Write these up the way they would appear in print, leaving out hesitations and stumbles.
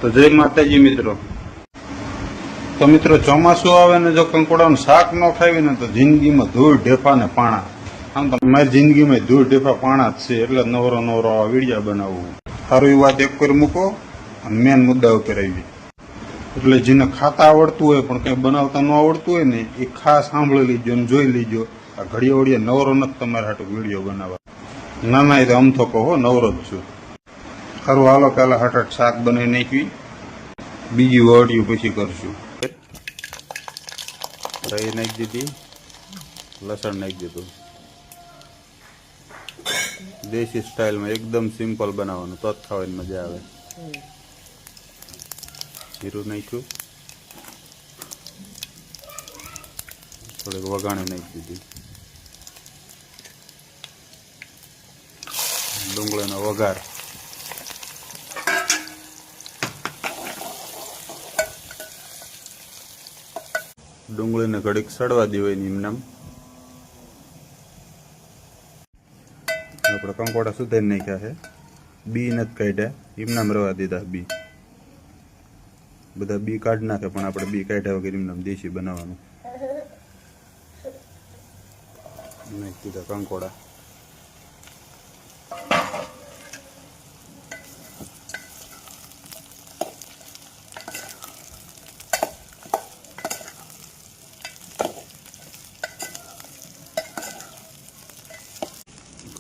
તો જય માતાજી મિત્રો। તો મિત્રો ચોમાસું આવે ને જો કંકોડાનું શાક ન ખાવી ને તો જિંદગીમાં ધૂળ ઢેફા ને પાણા। આમ તો મારી જિંદગીમાં ધૂળ ઢેફા પાણા જ છે, એટલે નવરો નવરો આ વિડીયો બનાવવું સારું એ વાત એક કરી મૂકો અને મેન મુદ્દા ઉપર આવી। એટલે જેને ખાતા આવડતું હોય પણ કંઈ બનાવતા ન આવડતું હોય ને એ ખાસ સાંભળી લીજો ને જોઈ લીજો। આ ઘડીએ વળીએ નવરો નથી તમારે હાટું વિડીયો બનાવવા। ના ના એ તો અમથો કહો નવરો જ છું। સારું હાલો પેલા હટાટ શાક બનાવી નાખવી, બીજી વાડિયું પછી કરશું। રાઈ નાખી દીધી, લસણ નાખી દીધું। દેશી સ્ટાઇલમાં એકદમ સિમ્પલ બનાવવાનું તો જ ખાવાની મજા આવે। જીરું નાખ્યું, થોડીક વઘાણી નાખી દીધી, ડુંગળીનો વઘાર, ડુંગળીને ઘડીક સડવા દેવાય એમનામ। આપણે કંકોડા સુધારી નાખ્યા છે, બી નથી કાઢ્યા, એમનામ રવા દીધા। બી બધા બી કાઢી નાખે પણ આપણે બી કાઢ્યા વગર એમનામ દેશી બનાવવાનું। નાખી દીધા કંકોડા,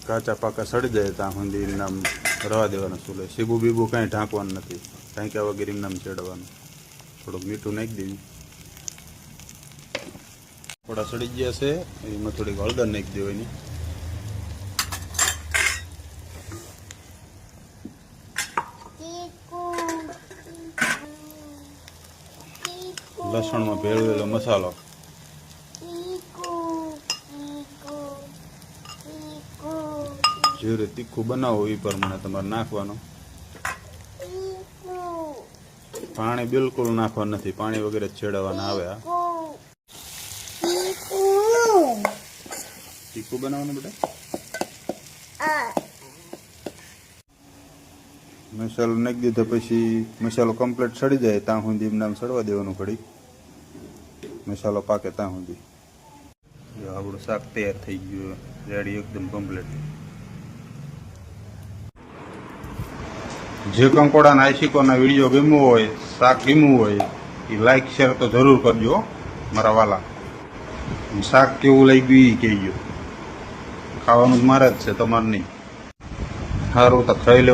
કાચા પાકા સડી જાય ત્યાં સુધી એમનામ રવા દેવાના ચૂલે। સીબું બીબું કાંઈ ઢાંકવાનું નથી, ઢાંક્યા વગર એમનામ ચડવાનું। થોડુંક મીઠું નાખી દેવું, થોડા સડી ગયા છે એમાં થોડીક હળદર નાખી દેવાની। લસણમાં ભેળવેલો મસાલો, જે રીતે તીખું બનાવો એ પ્રમાણે તમારે નાખવાનું। પાણી બિલકુલ નાખવાનું નથી, પાણી વગેરે છેડવાના આવે। આ તીખું બનાવવાનું બેટા। મસાલો નાખી દીધો પછી મસાલો કમ્પ્લીટ સડી જાય ત્યાં સુધી એમને સડવા દેવાનું ઘડી, મસાલો પાકે ત્યાં સુધી। આપણું શાક તૈયાર થઈ ગયું, રેડી એકદમ કમ્પ્લીટ। જે કંકોડાના આશિકોના વિડીયો ગમ્યો હોય, શાક ગમ્યું હોય એ લાઈક શેર તો જરૂર કરજો મારા વાલા। શાક કેવું લાગ્યું એ કહેજો, ખાવાનું મારે જ છે તમારે નહીં। સારું તો ખાઈ લેવા।